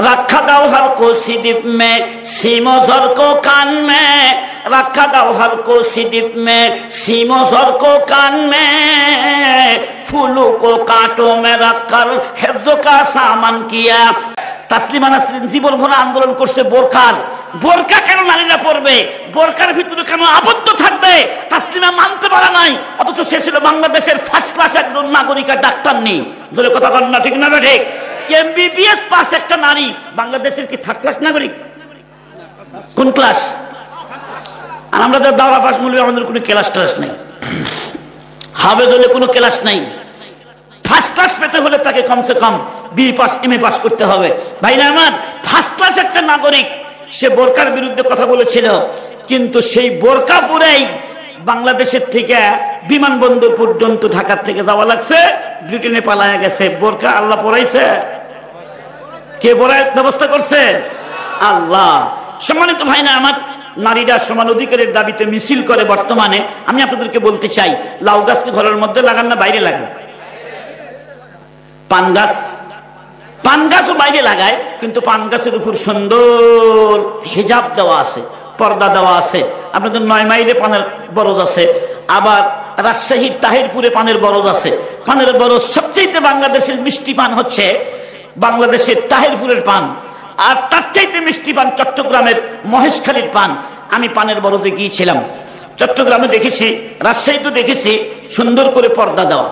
रखा गौहर को सिदिप में सीमो ज़र को कान में, रखा गौहर को सिदिप में सीमो ज़र को कान में, फूलों को कांटों में रखकर हिफ्ज़ का सामान किया। তাসলিমা নাসরিন জীবন ভরা আন্দোলন করছে বোরকার। বোরকা কেন নারীরা পরবে, বোরকার ভিতরে কেন আবদ্ধ থাকবে, তাসলিমা মানতে পারে নাই। অথচ সে ছিল বাংলাদেশের ফার্স্ট ক্লাস একজন নাগরিক আর ডাক্তার নেই। ধরে কথা বলেন না, ঠিক না? ঠিক। এমবিবিএস পাস একটা নারী বাংলাদেশের কি থার্ড ক্লাস নাগরিক? কোন ক্লাস? আর আমরা যারা দাওরা পাস মূল্য আমাদের কোনো ক্লাস টাস নেই, হাফেজ হলে কোনো ক্লাস নাই। ফার্স্ট ক্লাস পেতে হলে তাকে কমসে কম বিএ পাস এমএ পাস করতে হবে। ভাইরা আমার, ফার্স্ট ক্লাস একটা নাগরিক, সে বোরকার বিরুদ্ধে কথা বলেছিল, কিন্তু সেই বোরকা পরেই বাংলাদেশের থেকে বিমানবন্দর পর্যন্ত ঢাকার থেকে যাওয়া লাগছে, ব্রিটেনে পালায়া গেছে। বোরকা আল্লাহ পরাইছে? কে পরার ব্যবস্থা করছে? আল্লাহ। সম্মানিত ভাইরা আমার, নারীরা সমান অধিকারের দাবিতে মিছিল করে বর্তমানে। আমি আপনাদেরকে বলতে চাই, লাউ গাছকে ঘরের মধ্যে লাগান না বাইরে লাগান? পান গাছ, পান গাছও বাইরে লাগায়, কিন্তু পান গাছের উপর সুন্দর হিজাব দেওয়া আছে, পর্দা দেওয়া আছে। আপনাদের 9 মাইলে পানের বরজ আছে, আবার রাজশাহীর তাহিরপুরে পানের বরজ আছে। পানের বরজ সবচেয়ে বাংলাদেশের মিষ্টি পান হচ্ছে বাংলাদেশের তাহিরপুরের পান, আর তার চাইতে মিষ্টি পান চট্টগ্রামের মহেশখালীর পান। আমি পানের বরজে গিয়েছিলাম, চট্টগ্রামে দেখেছি, রাজশাহীতে দেখেছি সুন্দর করে পর্দা দেওয়া,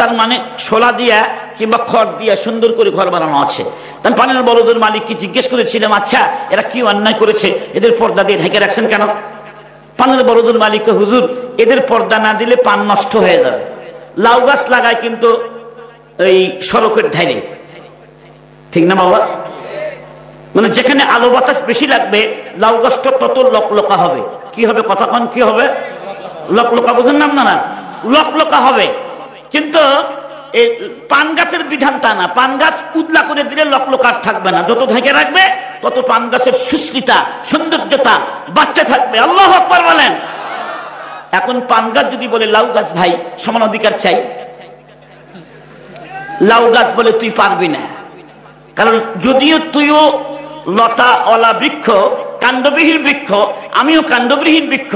তার মানে ছোলা দিয়া কিংবা খড় দিয়া সুন্দর করে ঘর বানানো আছে। তার পানের বরজের মালিককে জিজ্ঞেস করেছিলাম, আচ্ছা এরা কি অন্যায় করেছে, এদের পর্দা দিয়ে ঢেকে রাখছেন কেন? পানের বরজের মালিককে, হুজুর এদের পর্দা না দিলে পান নষ্ট হয়ে যাবে। লাউ গাছ লাগায় কিন্তু এই সড়কের ধারে, ঠিক না বাবা? মানে যেখানে আলো বাতাস বেশি লাগবে লাউ গাছটা তত লকলকা হবে। কি হবে কথা কন? কি হবে? লকলকা, বোঝেন নাম না? লকলকা হবে। কিন্তু এই পান গাছের বিধান তা না। পান গাছ উদলা করে দিলে লকলকার থাকবে না, যত ঢেকে রাখবে তত পান গাছের সুস্থিতা সৌন্দর্যতা বাড়তে থাকবে। আল্লাহু আকবার বলেন। এখন পান গাছ যদি বলে লাউ গাছ ভাই সমান অধিকার চাই, লাউ গাছ বলে তুই পারবি না, কারণ যদিও তুইও লতা অলা বৃক্ষ, কাণ্ডবিহীন বৃক্ষ, আমিও কাণ্ডবিহীন বৃক্ষ।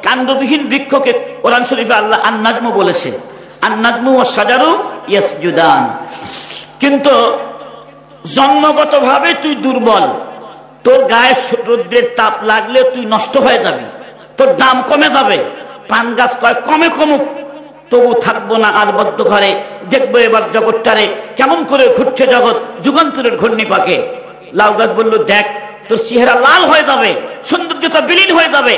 কাণ্ডবিহীন বৃক্ষকে কোরআন শরীফে আল্লাহ আন-নাজম বলেছে, আন-নাজমু ওয়াশ-শাজারু ইয়াসজুদান। কিন্তু জন্মগতভাবে তুই দুর্বল, তোর গায়ে রৌদ্রের তাপ লাগলে তুই নষ্ট হয়ে যাবি, তোর দাম কমে যাবে। পান গাছ কয় কমে কমুক, তবু থাকবো না আর বদ্ধ ঘরে, দেখবো এবার জগৎটারে কেমন করে ঘুরছে জগৎ যুগান্তরের ঘূর্ণিপাকে। লাউ গাছ বলল, দেখ তোর চেহারা লাল হয়ে যাবে, সৌন্দর্যতা বিলীন হয়ে যাবে।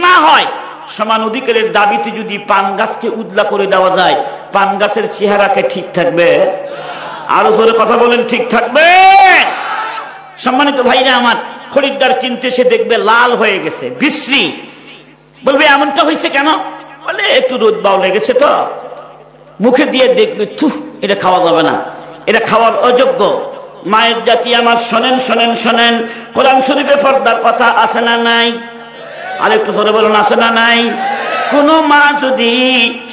না হয় সমান অধিকারের দাবিতে যদি পান গাছকে উদলা করে দেওয়া যায়, পান গাছের চেহারাকে ঠিক থাকবে? আরো জোরে কথা বলেন, ঠিক থাকবে? সম্মানিত ভাইরা আমার, খরিদ্দার কিনতে সে দেখবে লাল হয়ে গেছে, বিশ্রী, বলবে এমনটা হয়েছে কেন? বলে একটু রোদ বাও লেগেছে তো। মুখে দিয়ে দেখবে, থু, এটা খাওয়া যাবে না, এটা খাওয়ার অযোগ্য। মায়ের জাতি আমার, শোনেন শোনেন শোনেন, কোরআন শরীফে পর্দার কথা আছে না নাই? আর একটু ধরে বলুন, আছে না নাই? কোন মা যদি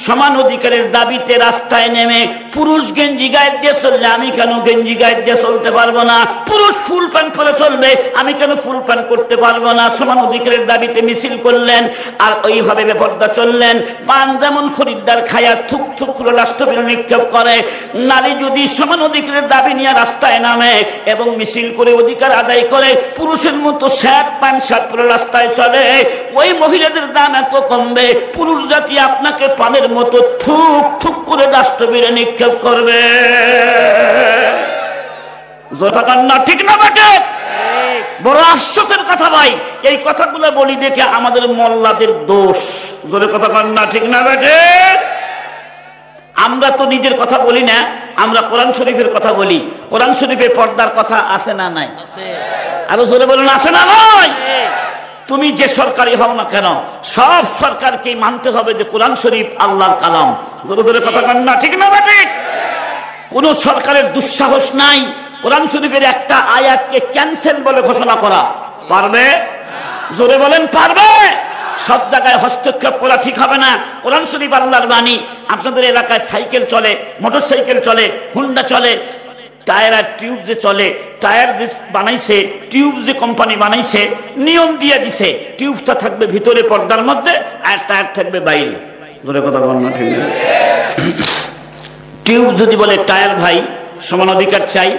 সমান অধিকারের দাবিতে রাস্তায় নেমে পুরুষ গেঞ্জি গায়ে দিয়ে চললে, আমি কেন গেঞ্জি গায়ে দিয়ে চলতে পারবো না? পুরুষ ফুল প্যান্ট পরে চলবে, আমি কেন ফুল প্যান্ট করতে পারবো না? সমান অধিকারের দাবিতে মিছিল করলেন আর ওইভাবে বেপরদা চললেন। পান যেমন খরিদ্দার খায়া থুক থুক করে রাষ্ট্রবিরোধী নিক্ষেপ করে, নারী যদি সমান অধিকারের দাবি নিয়ে রাস্তায় নামে এবং মিছিল করে অধিকার আদায় করে, পুরুষের মতো শার্ট প্যান্ট শার্ট পরে রাস্তায় চলে, ওই মহিলাদের দাম এত কমবে, পুরুষ জাতি আপনাকে পানের মতো থুক থুক করে রাষ্ট্রবিরোধী নিক্ষেপ করবে। না ঠিক না বেটে? বড় আশ্চর্যের কথা ভাই, এই কথাগুলো বলি দেখে আমাদের মোল্লাদের দোষ। জোরে কথা কন না, ঠিক না বেটে? আমরা তো নিজের কথা বলি না, আমরা কোরআন শরীফের কথা বলি। কোরআন শরীফে পর্দার কথা আছে না নাই? আরো জোরে বলুন, আছে না নাই? তুমি যে সরকারি হও না কেন, সব সরকারকে মানতে হবে যে কোরআন শরীফ আল্লাহর কালাম। জোরে জোরে কথা কন না, ঠিক না বেটে? কোন সরকারের দুঃসাহস নাই কোরআন শরীফের একটা আয়াতকে ক্যান্সেল বলে ঘোষণা করা। পারবে? জোরে বলেন, পারবে? সব জায়গায় হস্তক্ষেপ করা ঠিক হবে না। কোরআন শরীফ আল্লাহর বাণী। আপনাদের এলাকায় সাইকেল চলে, মোটর সাইকেল চলে, হুন্ডা চলে, টায়ার আর টিউব যে চলে, টায়ার যে বানাইছে, টিউব যে কোম্পানি বানাইছে, নিয়ম দিয়ে দিছে টিউবটা থাকবে ভিতরে পর্দার মধ্যে আর টায়ার থাকবে বাইরে। ধরে কথা বল না, ঠিক না? টিউব যদি বলে টায়ার ভাই সমান অধিকার চাই,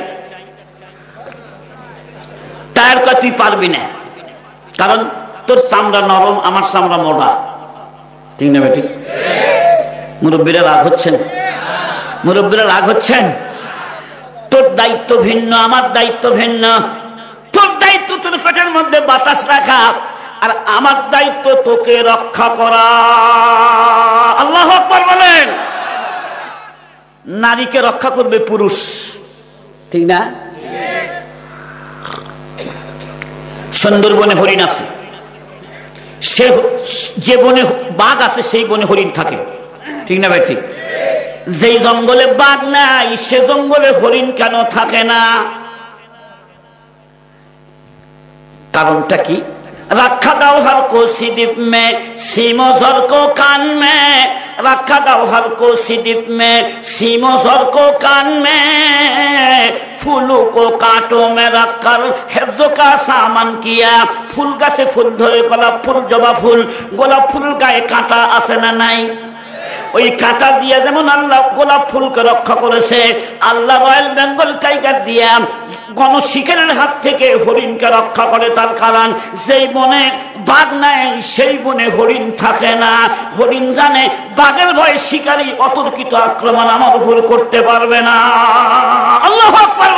টায়ার কয় তুই পারবি না, কারণ তোর চামড়া নরম, আমার চামড়া মোটা, ঠিক না বেটি? মুরব্বীরা রাগ হচ্ছেন, মুরব্বীরা রাগ হচ্ছেন। তোর দায়িত্ব ভিন্ন, আমার দায়িত্ব ভিন্ন। তোর দায়িত্ব তোর পেটের মধ্যে বাতাস রাখা, আর আমার দায়িত্ব তোকে রক্ষা করা। আল্লাহু আকবার বলেন। নারীকে রক্ষা করবে পুরুষ, ঠিক না? সুন্দরবনে হরিণ আছে, সে যে বনে বাঘ আছে সেই বনে হরিণ থাকে, ঠিক না ভাই? ঠিক। যেই জঙ্গলে বাঘ নাই সে জঙ্গলে হরিণ কেন থাকে না? কারণটা কি? रखा दाओ हर को सिदिप में, सीमो जर को कान में, रखा दाओ हर को सिदिप में, सीमो जर को कान में, फूलों को कांटों में रखकर हिफ्ज़ का सामान किया। फूल गाছে ফুল ধরে, গোলাপ ফুল, জবা ফুল, গোলাপ ফুল গায়ে কাঁটা আছে না নাই? ওই কাঁটা দিয়ে যেমন আল্লাহ গোলাপ ফুলকে রক্ষা করেছে, আল্লাহ রয়্যাল বেঙ্গল টাইগার দিয়া গণশিকারের হাত থেকে হরিণকে রক্ষা করে। তার কারণ যেই বনে বাঘ নাই সেই বনে হরিণ থাকে না। হরিণ জানে বাঘের ভয়ে শিকারী অতর্কিত আক্রমণ আমার উপর করতে পারবে না। আল্লাহু আকবার।